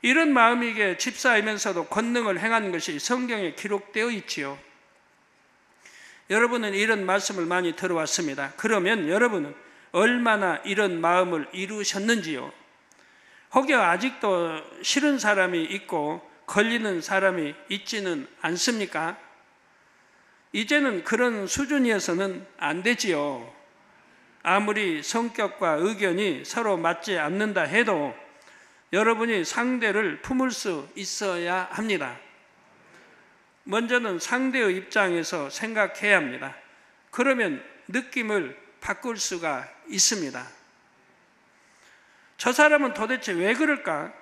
이런 마음이기에 집사이면서도 권능을 행한 것이 성경에 기록되어 있지요. 여러분은 이런 말씀을 많이 들어왔습니다. 그러면 여러분은 얼마나 이런 마음을 이루셨는지요? 혹여 아직도 싫은 사람이 있고 걸리는 사람이 있지는 않습니까? 이제는 그런 수준이어서는 안 되지요. 아무리 성격과 의견이 서로 맞지 않는다 해도 여러분이 상대를 품을 수 있어야 합니다. 먼저는 상대의 입장에서 생각해야 합니다. 그러면 느낌을 바꿀 수가 있습니다. 저 사람은 도대체 왜 그럴까?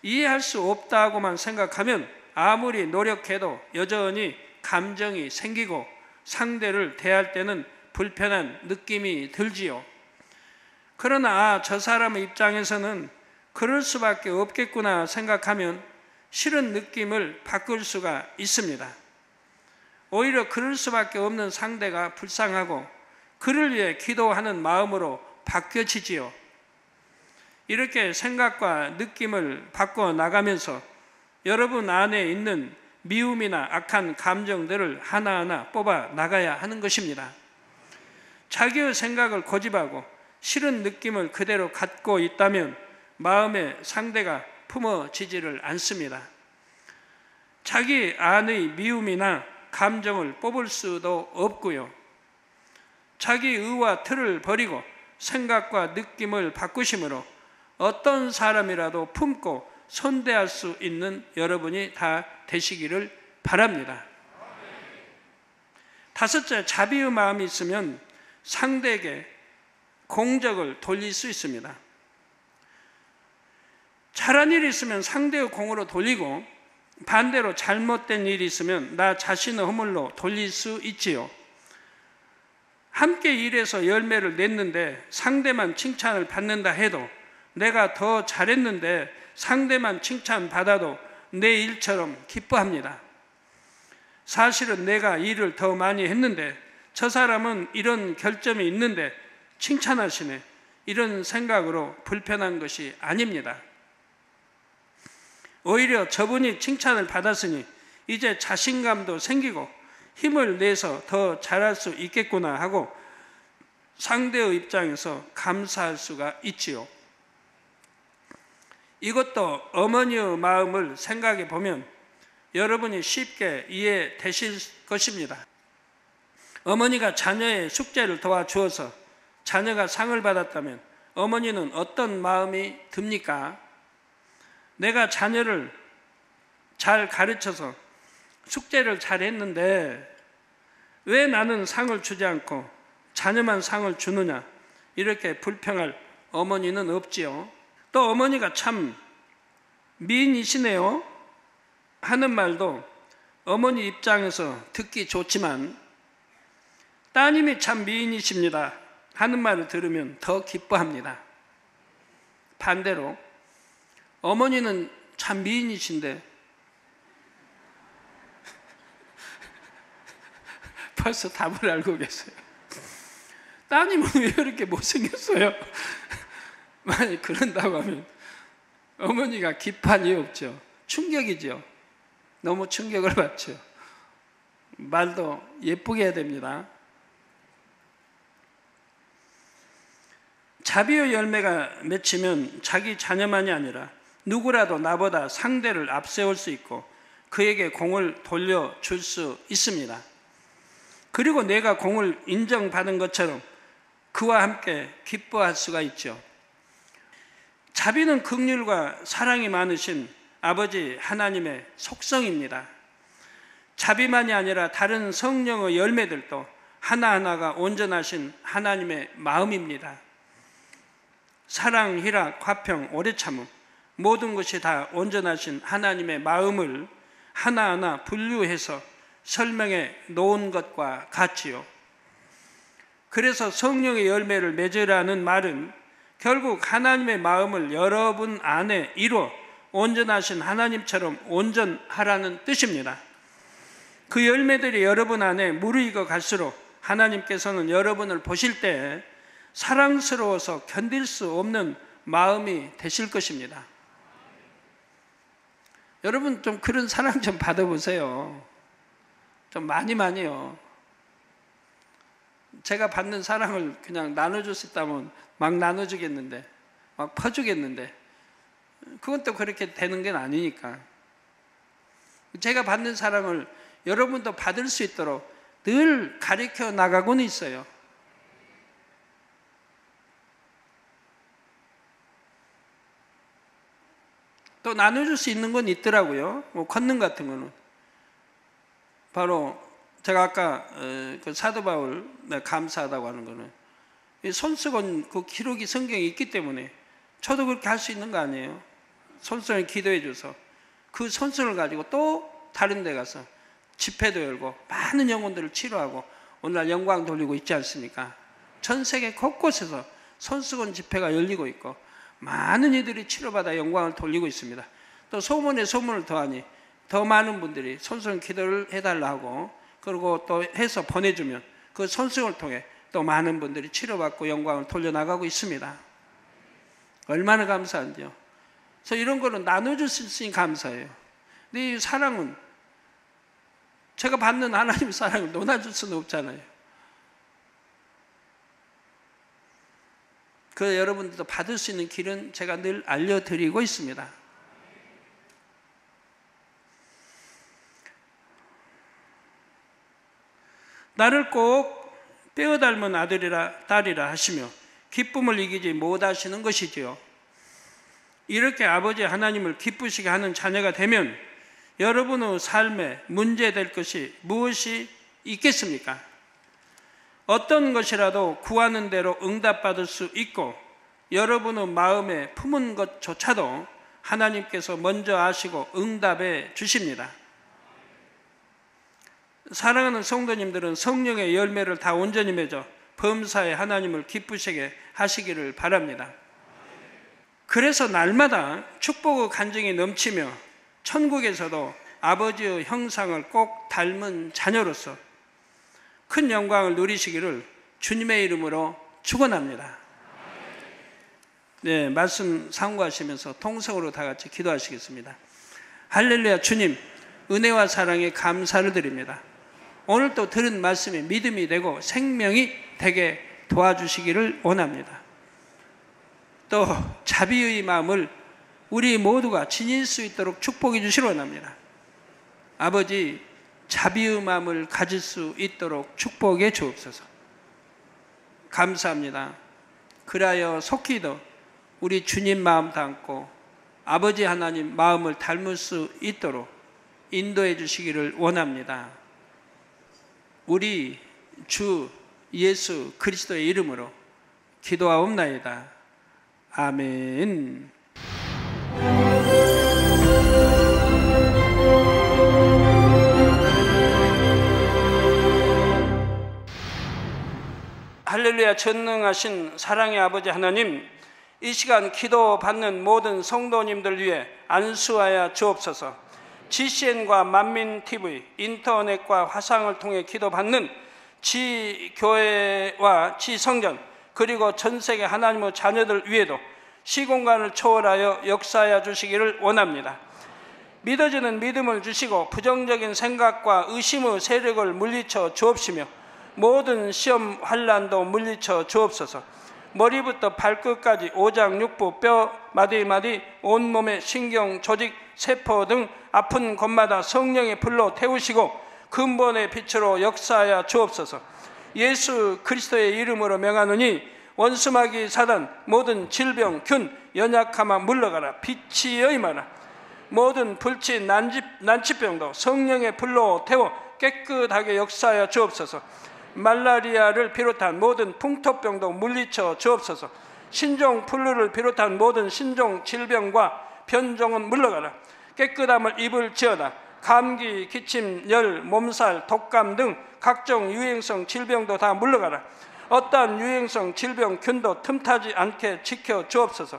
이해할 수 없다고만 생각하면 아무리 노력해도 여전히 감정이 생기고 상대를 대할 때는 불편한 느낌이 들지요. 그러나 저 사람의 입장에서는 그럴 수밖에 없겠구나 생각하면 싫은 느낌을 바꿀 수가 있습니다. 오히려 그럴 수밖에 없는 상대가 불쌍하고 그를 위해 기도하는 마음으로 바뀌어지지요. 이렇게 생각과 느낌을 바꿔 나가면서 여러분 안에 있는 미움이나 악한 감정들을 하나하나 뽑아 나가야 하는 것입니다. 자기의 생각을 고집하고 싫은 느낌을 그대로 갖고 있다면 마음의 상대가 품어지지를 않습니다. 자기 안의 미움이나 감정을 뽑을 수도 없고요. 자기 의와 틀을 버리고 생각과 느낌을 바꾸심으로 어떤 사람이라도 품고 선대할 수 있는 여러분이 다 되시기를 바랍니다. 다섯째, 자비의 마음이 있으면 상대에게 공적을 돌릴 수 있습니다. 잘한 일이 있으면 상대의 공으로 돌리고 반대로 잘못된 일이 있으면 나 자신의 허물로 돌릴 수 있지요. 함께 일해서 열매를 냈는데 상대만 칭찬을 받는다 해도 내가 더 잘했는데 상대만 칭찬받아도 내 일처럼 기뻐합니다. 사실은 내가 일을 더 많이 했는데 저 사람은 이런 결점이 있는데 칭찬하시네, 이런 생각으로 불편한 것이 아닙니다. 오히려 저분이 칭찬을 받았으니 이제 자신감도 생기고 힘을 내서 더 잘할 수 있겠구나 하고 상대의 입장에서 감사할 수가 있지요. 이것도 어머니의 마음을 생각해 보면 여러분이 쉽게 이해되실 것입니다. 어머니가 자녀의 숙제를 도와주어서 자녀가 상을 받았다면 어머니는 어떤 마음이 듭니까? 내가 자녀를 잘 가르쳐서 숙제를 잘 했는데 왜 나는 상을 주지 않고 자녀만 상을 주느냐, 이렇게 불평할 어머니는 없지요. 또 어머니가 참 미인이시네요 하는 말도 어머니 입장에서 듣기 좋지만 따님이 참 미인이십니다 하는 말을 들으면 더 기뻐합니다. 반대로 어머니는 참 미인이신데 벌써 답을 알고 계세요. 따님은 왜 이렇게 못생겼어요? 만약 그런다고 하면 어머니가 기뻐한 이유 없죠. 충격이죠. 너무 충격을 받죠. 말도 예쁘게 해야 됩니다. 자비의 열매가 맺히면 자기 자녀만이 아니라 누구라도 나보다 상대를 앞세울 수 있고 그에게 공을 돌려줄 수 있습니다. 그리고 내가 공을 인정받은 것처럼 그와 함께 기뻐할 수가 있죠. 자비는 긍휼과 사랑이 많으신 아버지 하나님의 속성입니다. 자비만이 아니라 다른 성령의 열매들도 하나하나가 온전하신 하나님의 마음입니다. 사랑, 희락, 화평, 오래 참음, 모든 것이 다 온전하신 하나님의 마음을 하나하나 분류해서 설명해 놓은 것과 같지요. 그래서 성령의 열매를 맺으라는 말은 결국 하나님의 마음을 여러분 안에 이루어 온전하신 하나님처럼 온전하라는 뜻입니다. 그 열매들이 여러분 안에 무르익어 갈수록 하나님께서는 여러분을 보실 때 사랑스러워서 견딜 수 없는 마음이 되실 것입니다. 여러분 좀 그런 사랑 좀 받아보세요. 좀 많이요. 제가 받는 사랑을 그냥 나눠줄 수 있다면 막 나눠주겠는데, 막 퍼주겠는데, 그건 또 그렇게 되는 게 아니니까. 제가 받는 사랑을 여러분도 받을 수 있도록 늘 가르쳐 나가고는 있어요. 또 나눠줄 수 있는 건 있더라고요. 뭐 권능 같은 거는. 바로 제가 아까 그 사도 바울 감사하다고 하는 거는 손수건 그 기록이 성경에 있기 때문에 저도 그렇게 할 수 있는 거 아니에요. 손수건을 기도해 줘서 그 손수건을 가지고 또 다른 데 가서 집회도 열고 많은 영혼들을 치료하고 오늘날 영광 돌리고 있지 않습니까? 전 세계 곳곳에서 손수건 집회가 열리고 있고 많은 이들이 치료받아 영광을 돌리고 있습니다. 또 소문에 소문을 더하니 더 많은 분들이 손수건 기도를 해달라고 그리고 또 해서 보내주면 그 손수건을 통해 또 많은 분들이 치료받고 영광을 돌려나가고 있습니다. 얼마나 감사한지요. 그래서 이런 거는 나눠줄 수 있으니 감사해요. 근데 이 사랑은 제가 받는 하나님의 사랑을 논아줄 수는 없잖아요. 그 여러분들도 받을 수 있는 길은 제가 늘 알려드리고 있습니다. 나를 꼭 빼어 닮은 아들이라 딸이라 하시며 기쁨을 이기지 못하시는 것이지요. 이렇게 아버지 하나님을 기쁘시게 하는 자녀가 되면 여러분의 삶에 문제될 것이 무엇이 있겠습니까? 어떤 것이라도 구하는 대로 응답받을 수 있고 여러분의 마음에 품은 것조차도 하나님께서 먼저 아시고 응답해 주십니다. 사랑하는 성도님들은 성령의 열매를 다 온전히 맺어 범사에 하나님을 기쁘시게 하시기를 바랍니다. 그래서 날마다 축복의 간증이 넘치며 천국에서도 아버지의 형상을 꼭 닮은 자녀로서 큰 영광을 누리시기를 주님의 이름으로 축원합니다. 네, 말씀 상고하시면서 통성으로 다 같이 기도하시겠습니다. 할렐루야. 주님, 은혜와 사랑에 감사를 드립니다. 오늘 또 들은 말씀이 믿음이 되고 생명이 되게 도와주시기를 원합니다. 또 자비의 마음을 우리 모두가 지닐 수 있도록 축복해 주시기 원합니다. 아버지, 자비의 마음을 가질 수 있도록 축복해 주옵소서. 감사합니다. 그라여 속히 더 우리 주님 마음 담고 아버지 하나님 마음을 닮을 수 있도록 인도해 주시기를 원합니다. 우리 주 예수 그리스도의 이름으로 기도하옵나이다. 아멘. 할렐루야. 전능하신 사랑의 아버지 하나님, 이 시간 기도받는 모든 성도님들 위해 안수하여 주옵소서. GCN과 만민TV, 인터넷과 화상을 통해 기도받는 지교회와 지성전 그리고 전세계 하나님의 자녀들 위에도 시공간을 초월하여 역사하여 주시기를 원합니다. 믿어지는 믿음을 주시고 부정적인 생각과 의심의 세력을 물리쳐 주옵시며 모든 시험 환난도 물리쳐 주옵소서. 머리부터 발끝까지 오장육부 뼈 마디마디 온몸의 신경 조직 세포 등 아픈 곳마다 성령의 불로 태우시고 근본의 빛으로 역사하여 주옵소서. 예수 그리스도의 이름으로 명하노니 원수마귀 사단 모든 질병 균 연약함아 물러가라. 빛이 여임하라. 모든 불치 난치병도 성령의 불로 태워 깨끗하게 역사하여 주옵소서. 말라리아를 비롯한 모든 풍토병도 물리쳐 주옵소서. 신종 플루를 비롯한 모든 신종 질병과 변종은 물러가라. 깨끗함을 입을지어다. 감기, 기침, 열, 몸살, 독감 등 각종 유행성 질병도 다 물러가라. 어떠한 유행성 질병 균도 틈타지 않게 지켜 주옵소서.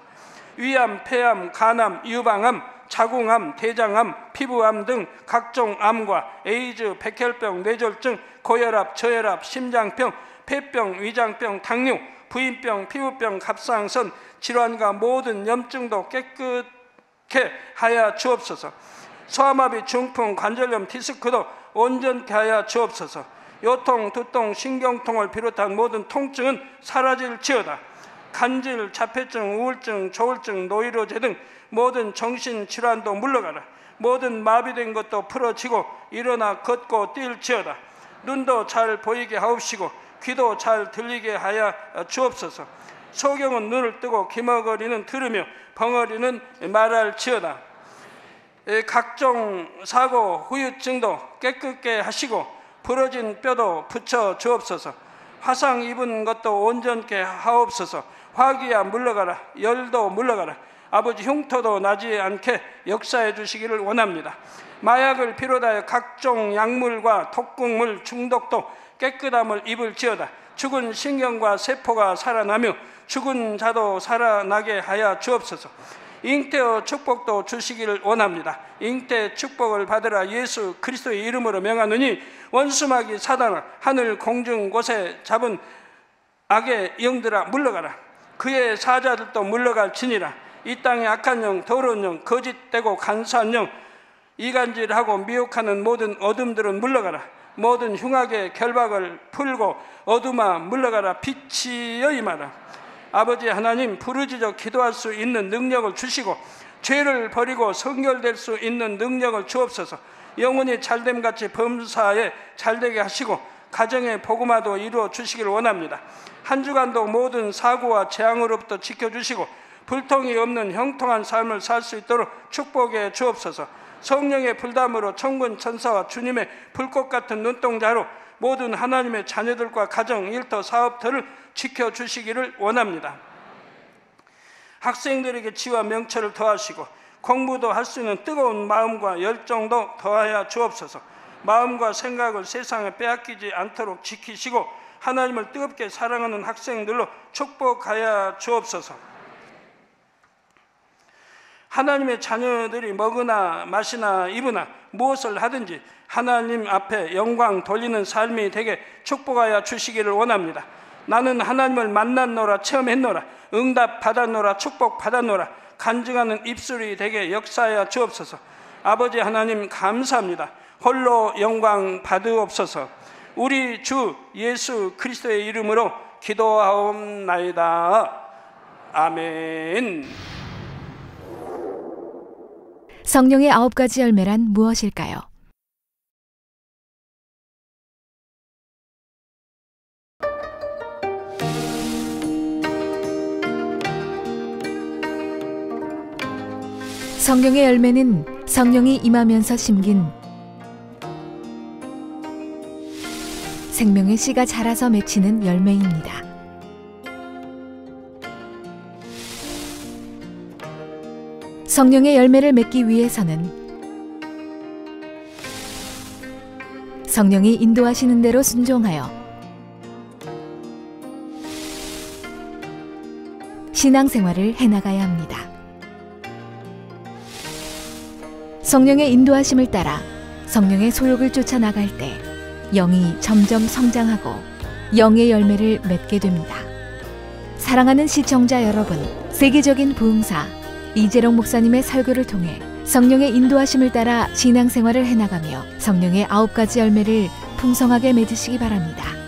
위암, 폐암, 간암, 유방암, 자궁암, 대장암, 피부암 등 각종 암과 에이즈, 백혈병, 뇌졸중, 고혈압, 저혈압, 심장병, 폐병, 위장병, 당뇨, 부인병, 피부병, 갑상선 질환과 모든 염증도 깨끗게 하여 주옵소서. 소아마비, 중풍, 관절염, 디스크도 온전케 하여 주옵소서. 요통, 두통, 신경통을 비롯한 모든 통증은 사라질지어다. 간질, 자폐증, 우울증, 조울증, 노이로제 등 모든 정신질환도 물러가라. 모든 마비된 것도 풀어지고 일어나 걷고 뛸지어다. 눈도 잘 보이게 하옵시고 귀도 잘 들리게 하여 주옵소서. 소경은 눈을 뜨고 기머거리는 들으며 벙어리는 말할지어다. 각종 사고, 후유증도 깨끗게 하시고 부러진 뼈도 붙여 주옵소서. 화상 입은 것도 온전케 하옵소서. 화기야 물러가라. 열도 물러가라. 아버지 흉터도 나지 않게 역사해 주시기를 원합니다. 마약을 비롯하여 각종 약물과 독극물 중독도 깨끗함을 입을지어다. 죽은 신경과 세포가 살아나며 죽은 자도 살아나게 하여 주옵소서. 잉태의 축복도 주시기를 원합니다. 잉태 축복을 받으라. 예수 그리스도의 이름으로 명하노니 원수마귀 사단을 하늘 공중 곳에 잡은 악의 영들아 물러가라. 그의 사자들도 물러갈지니라. 이 땅의 악한 영, 더러운 영, 거짓되고 간사한 영, 이간질하고 미혹하는 모든 어둠들은 물러가라. 모든 흉악의 결박을 풀고 어둠아 물러가라. 빛이여 임하라. 아버지 하나님, 부르짖어 기도할 수 있는 능력을 주시고 죄를 버리고 성결될 수 있는 능력을 주옵소서. 영혼이 잘됨같이 범사에 잘되게 하시고 가정의 복음화도 이루어 주시길 원합니다. 한 주간도 모든 사고와 재앙으로부터 지켜주시고 불통이 없는 형통한 삶을 살 수 있도록 축복해 주옵소서. 성령의 불담으로 천군 천사와 주님의 불꽃 같은 눈동자로 모든 하나님의 자녀들과 가정, 일터, 사업터를 지켜주시기를 원합니다. 학생들에게 지와 명철을 더하시고 공부도 할 수 있는 뜨거운 마음과 열정도 더하여 주옵소서. 마음과 생각을 세상에 빼앗기지 않도록 지키시고 하나님을 뜨겁게 사랑하는 학생들로 축복하여 주옵소서. 하나님의 자녀들이 먹으나 마시나 입으나 무엇을 하든지 하나님 앞에 영광 돌리는 삶이 되게 축복하여 주시기를 원합니다. 나는 하나님을 만났노라, 체험했노라, 응답 받았노라, 축복 받았노라, 간증하는 입술이 되게 역사하여 주옵소서. 아버지 하나님 감사합니다. 홀로 영광 받으옵소서. 우리 주 예수 그리스도의 이름으로 기도하옵나이다. 아멘. 성령의 9가지 열매란 무엇일까요? 성령의 열매는 성령이 임하면서 심긴 생명의 씨가 자라서 맺히는 열매입니다. 성령의 열매를 맺기 위해서는 성령이 인도하시는 대로 순종하여 신앙생활을 해나가야 합니다. 성령의 인도하심을 따라 성령의 소욕을 쫓아 나갈 때 영이 점점 성장하고 영의 열매를 맺게 됩니다. 사랑하는 시청자 여러분, 세계적인 부흥사 이재롱 목사님의 설교를 통해 성령의 인도하심을 따라 신앙생활을 해나가며 성령의 9가지 열매를 풍성하게 맺으시기 바랍니다.